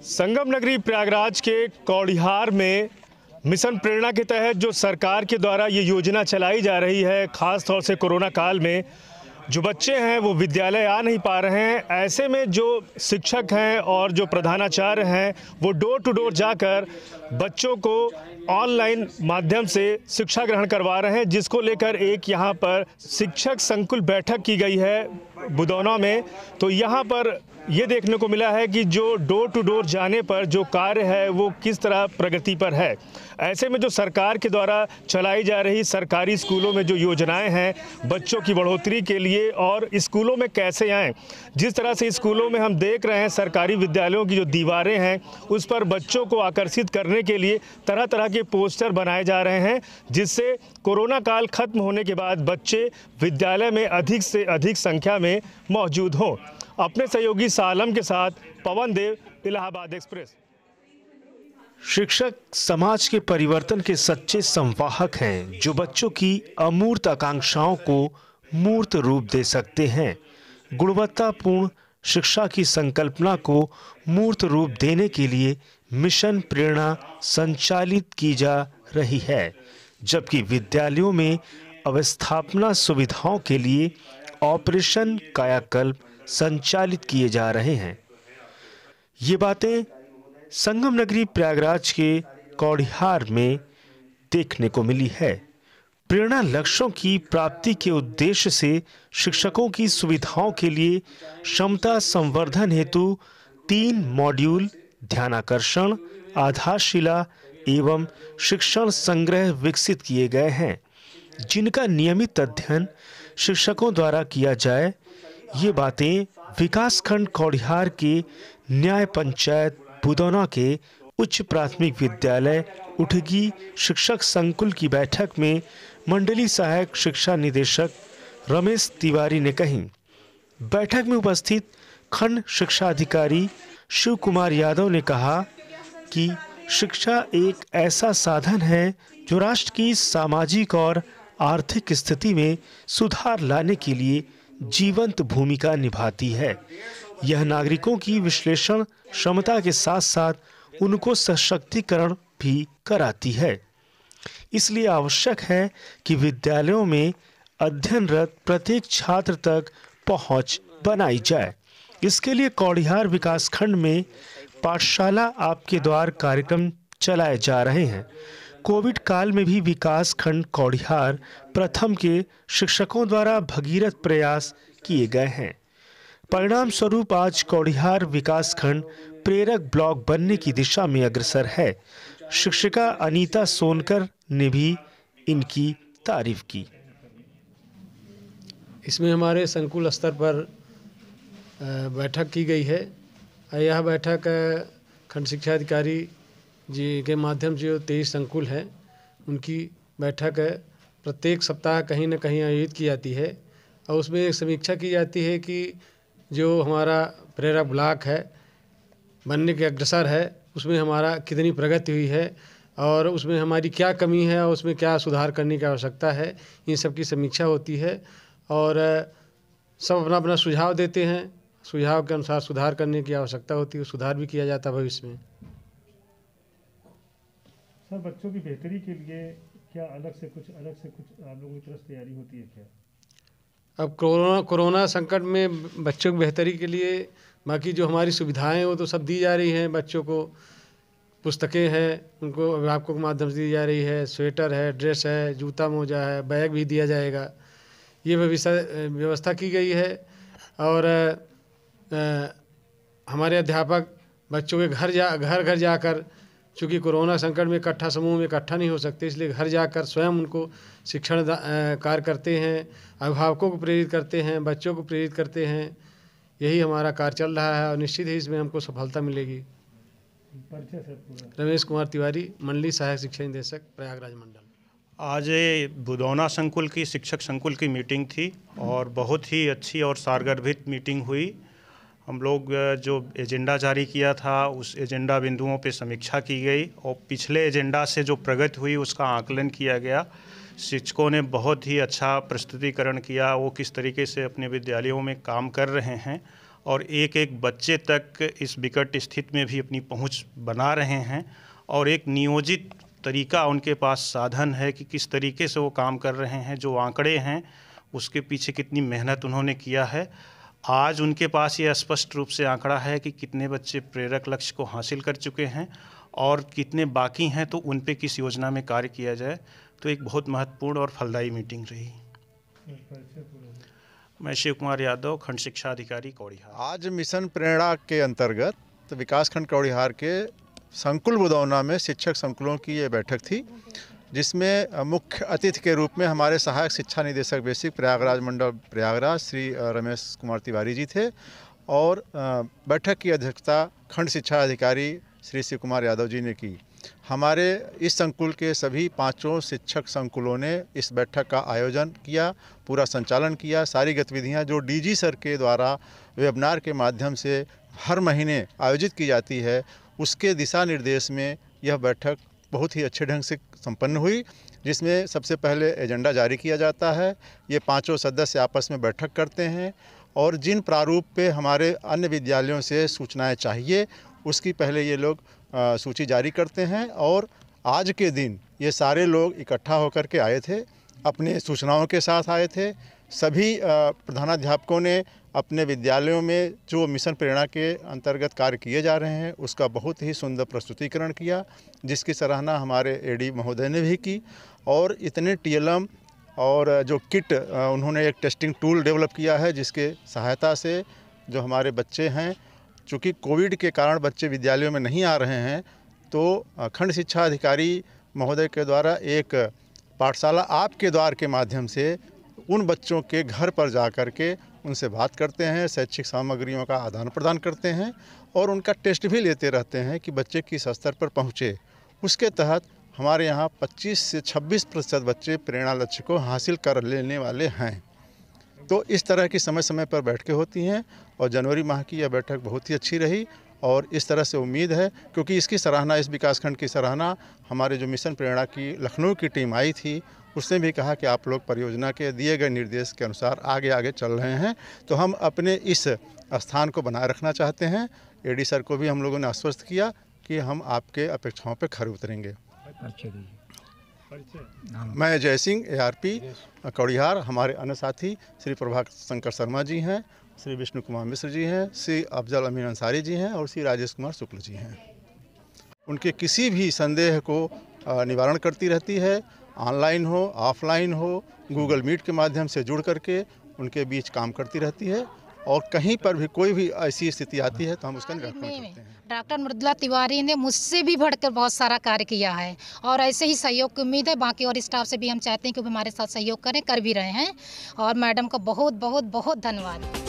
संगम नगरी प्रयागराज के कौड़िहार में मिशन प्रेरणा के तहत जो सरकार के द्वारा ये योजना चलाई जा रही है, ख़ास तौर से कोरोना काल में जो बच्चे हैं वो विद्यालय आ नहीं पा रहे हैं। ऐसे में जो शिक्षक हैं और जो प्रधानाचार्य हैं वो डोर टू डोर जाकर बच्चों को ऑनलाइन माध्यम से शिक्षा ग्रहण करवा रहे हैं, जिसको लेकर एक यहाँ पर शिक्षक संकुल बैठक की गई है बुदौना में। तो यहाँ पर ये देखने को मिला है कि जो डोर टू डोर जाने पर जो कार्य है वो किस तरह प्रगति पर है। ऐसे में जो सरकार के द्वारा चलाई जा रही सरकारी स्कूलों में जो योजनाएं हैं बच्चों की बढ़ोतरी के लिए और स्कूलों में कैसे आएँ, जिस तरह से स्कूलों में हम देख रहे हैं सरकारी विद्यालयों की जो दीवारें हैं उस पर बच्चों को आकर्षित करने के लिए तरह तरह के पोस्टर बनाए जा रहे हैं, जिससे कोरोना काल खत्म होने के बाद बच्चे विद्यालय में अधिक से अधिक संख्या में मौजूद हों। अपने सहयोगी सालम के साथ पवन देव, इलाहाबाद एक्सप्रेस। शिक्षक समाज के परिवर्तन के सच्चे संवाहक हैं जो बच्चों की अमूर्त आकांक्षाओं को मूर्त रूप दे सकते हैं। गुणवत्तापूर्ण शिक्षा की संकल्पना को मूर्त रूप देने के लिए मिशन प्रेरणा संचालित की जा रही है, जबकि विद्यालयों में अवस्थापना सुविधाओं के लिए ऑपरेशन कायाकल्प संचालित किए जा रहे हैं। ये बातें संगम नगरी प्रयागराज के कौड़िहार में देखने को मिली है। प्रेरणा लक्ष्यों की प्राप्ति के उद्देश्य से शिक्षकों की सुविधाओं के लिए क्षमता संवर्धन हेतु 3 मॉड्यूल ध्यानाकर्षण, आधारशिला एवं शिक्षण संग्रह विकसित किए गए हैं, जिनका नियमित अध्ययन शिक्षकों द्वारा किया जाए। ये बातें विकासखंड कौड़िहार के न्याय पंचायत बुदौना के उच्च प्राथमिक विद्यालय उठगी शिक्षक संकुल की बैठक में मंडलीय सहायक शिक्षा निदेशक रमेश तिवारी ने कही। बैठक में उपस्थित खंड शिक्षा अधिकारी शिव कुमार यादव ने कहा कि शिक्षा एक ऐसा साधन है जो राष्ट्र की सामाजिक और आर्थिक स्थिति में सुधार लाने के लिए जीवंत भूमिका निभाती है। यह नागरिकों की विश्लेषण क्षमता के साथ साथ उनको सशक्तिकरण भी कराती है। इसलिए आवश्यक है कि विद्यालयों में अध्ययनरत प्रत्येक छात्र तक पहुंच बनाई जाए। इसके लिए कौड़िहार विकासखंड में पाठशाला आपके द्वार कार्यक्रम चलाए जा रहे हैं। कोविड काल में भी विकासखंड कौड़िहार प्रथम के शिक्षकों द्वारा भगीरथ प्रयास किए गए हैं। परिणाम स्वरूप आज कौड़िहार विकासखंड प्रेरक ब्लॉक बनने की दिशा में अग्रसर है। शिक्षिका अनीता सोनकर ने भी इनकी तारीफ की। इसमें हमारे संकुल स्तर पर बैठक की गई है। यह बैठक खंड शिक्षा अधिकारी जी के माध्यम से जो 23 संकुल हैं उनकी बैठक प्रत्येक सप्ताह कहीं न कहीं आयोजित की जाती है और उसमें एक समीक्षा की जाती है कि जो हमारा प्रेरक ब्लॉक है बनने के अग्रसर है उसमें हमारा कितनी प्रगति हुई है और उसमें हमारी क्या कमी है और उसमें क्या सुधार करने की आवश्यकता है। इन सब की समीक्षा होती है और सब अपना अपना सुझाव देते हैं। सुझाव के अनुसार सुधार करने की आवश्यकता होती है, सुधार भी किया जाता है भविष्य में। सर, बच्चों की बेहतरी के लिए क्या अलग से कुछ आप लोगों की तरफ से तैयारी होती है क्या? अब कोरोना संकट में बच्चों की बेहतरी के लिए बाकी जो हमारी सुविधाएं हैं वो तो सब दी जा रही हैं। बच्चों को पुस्तकें हैं उनको अभिभावकों के माध्यम से दी जा रही है, स्वेटर है, ड्रेस है, जूता मोजा है, बैग भी दिया जाएगा। ये व्यवस्था की गई है और हमारे अध्यापक बच्चों के घर घर जाकर, चूँकि कोरोना संकट में इकट्ठा समूह में इकट्ठा नहीं हो सकते, इसलिए घर जाकर स्वयं उनको शिक्षण कार्य करते हैं, अभिभावकों को प्रेरित करते हैं, बच्चों को प्रेरित करते हैं। यही हमारा कार्य चल रहा है और निश्चित ही इसमें हमको सफलता मिलेगी। रमेश कुमार तिवारी, मंडलीय सहायक शिक्षा निदेशक, प्रयागराज मंडल। आज बुदौना संकुल की शिक्षक संकुल की मीटिंग थी और बहुत ही अच्छी और सारगर्भित मीटिंग हुई। हम लोग जो एजेंडा जारी किया था उस एजेंडा बिंदुओं पे समीक्षा की गई और पिछले एजेंडा से जो प्रगति हुई उसका आकलन किया गया। शिक्षकों ने बहुत ही अच्छा प्रस्तुतिकरण किया, वो किस तरीके से अपने विद्यालयों में काम कर रहे हैं और एक एक बच्चे तक इस विकट स्थिति में भी अपनी पहुंच बना रहे हैं और एक नियोजित तरीका उनके पास साधन है कि किस तरीके से वो काम कर रहे हैं। जो आंकड़े हैं उसके पीछे कितनी मेहनत उन्होंने किया है। आज उनके पास ये स्पष्ट रूप से आंकड़ा है कि कितने बच्चे प्रेरक लक्ष्य को हासिल कर चुके हैं और कितने बाकी हैं, तो उन पे किस योजना में कार्य किया जाए। तो एक बहुत महत्वपूर्ण और फलदायी मीटिंग रही। मैं शिव कुमार यादव, खंड शिक्षा अधिकारी कौड़िहार। आज मिशन प्रेरणा के अंतर्गत विकासखंड कौड़िहार के संकुल बुदौना में शिक्षक संकुलों की ये बैठक थी, जिसमें मुख्य अतिथि के रूप में हमारे सहायक शिक्षा निदेशक बेसिक प्रयागराज मंडल प्रयागराज श्री रमेश कुमार तिवारी जी थे और बैठक की अध्यक्षता खंड शिक्षा अधिकारी श्री शिव कुमार यादव जी ने की। हमारे इस संकुल के सभी 5 शिक्षक संकुलों ने इस बैठक का आयोजन किया, पूरा संचालन किया। सारी गतिविधियां जो डीजी सर के द्वारा वेबिनार के माध्यम से हर महीने आयोजित की जाती है, उसके दिशा निर्देश में यह बैठक बहुत ही अच्छे ढंग से संपन्न हुई, जिसमें सबसे पहले एजेंडा जारी किया जाता है। ये 5 सदस्य आपस में बैठक करते हैं और जिन प्रारूप पे हमारे अन्य विद्यालयों से सूचनाएं चाहिए उसकी पहले ये लोग सूची जारी करते हैं। और आज के दिन ये सारे लोग इकट्ठा होकर के आए थे, अपने सूचनाओं के साथ आए थे। सभी प्रधानाध्यापकों ने अपने विद्यालयों में जो मिशन प्रेरणा के अंतर्गत कार्य किए जा रहे हैं उसका बहुत ही सुंदर प्रस्तुतिकरण किया, जिसकी सराहना हमारे एडी महोदय ने भी की। और इतने टीएलएम और जो किट उन्होंने एक टेस्टिंग टूल डेवलप किया है, जिसके सहायता से जो हमारे बच्चे हैं, चूँकि कोविड के कारण बच्चे विद्यालयों में नहीं आ रहे हैं, तो खंड शिक्षा अधिकारी महोदय के द्वारा एक पाठशाला आपके द्वार के माध्यम से उन बच्चों के घर पर जा कर के उनसे बात करते हैं, शैक्षिक सामग्रियों का आदान प्रदान करते हैं और उनका टेस्ट भी लेते रहते हैं कि बच्चे किस स्तर पर पहुँचे। उसके तहत हमारे यहाँ 25 से 26% बच्चे प्रेरणा लक्ष्य को हासिल कर लेने वाले हैं। तो इस तरह की समय समय पर बैठकें होती हैं और जनवरी माह की यह बैठक बहुत ही अच्छी रही। और इस तरह से उम्मीद है, क्योंकि इसकी सराहना, इस विकासखंड की सराहना हमारे जो मिशन प्रेरणा की लखनऊ की टीम आई थी, उसने भी कहा कि आप लोग परियोजना के दिए गए निर्देश के अनुसार आगे आगे चल रहे हैं। तो हम अपने इस स्थान को बनाए रखना चाहते हैं। एडी सर को भी हम लोगों ने आश्वस्त किया कि हम आपके अपेक्षाओं पर खरे उतरेंगे। मैं जय सिंह, ARP कौड़िहार। हमारे अन्य साथी श्री प्रभाकर शंकर शर्मा जी हैं, श्री विष्णु कुमार मिश्र जी हैं, श्री अफजल अमीन अंसारी जी हैं और श्री राजेश कुमार शुक्ल जी हैं। उनके किसी भी संदेह को निवारण करती रहती है, ऑनलाइन हो ऑफलाइन हो, गूगल मीट के माध्यम से जुड़ करके उनके बीच काम करती रहती है। और कहीं पर भी कोई भी ऐसी स्थिति आती है तो हम उसका निराकरण करते हैं। डॉक्टर मृदुला तिवारी ने मुझसे भी बढ़कर बहुत सारा कार्य किया है और ऐसे ही सहयोग की उम्मीद है। बाकी और स्टाफ से भी हम चाहते हैं कि वो हमारे साथ सहयोग करें, कर भी रहे हैं। और मैडम का बहुत बहुत बहुत धन्यवाद।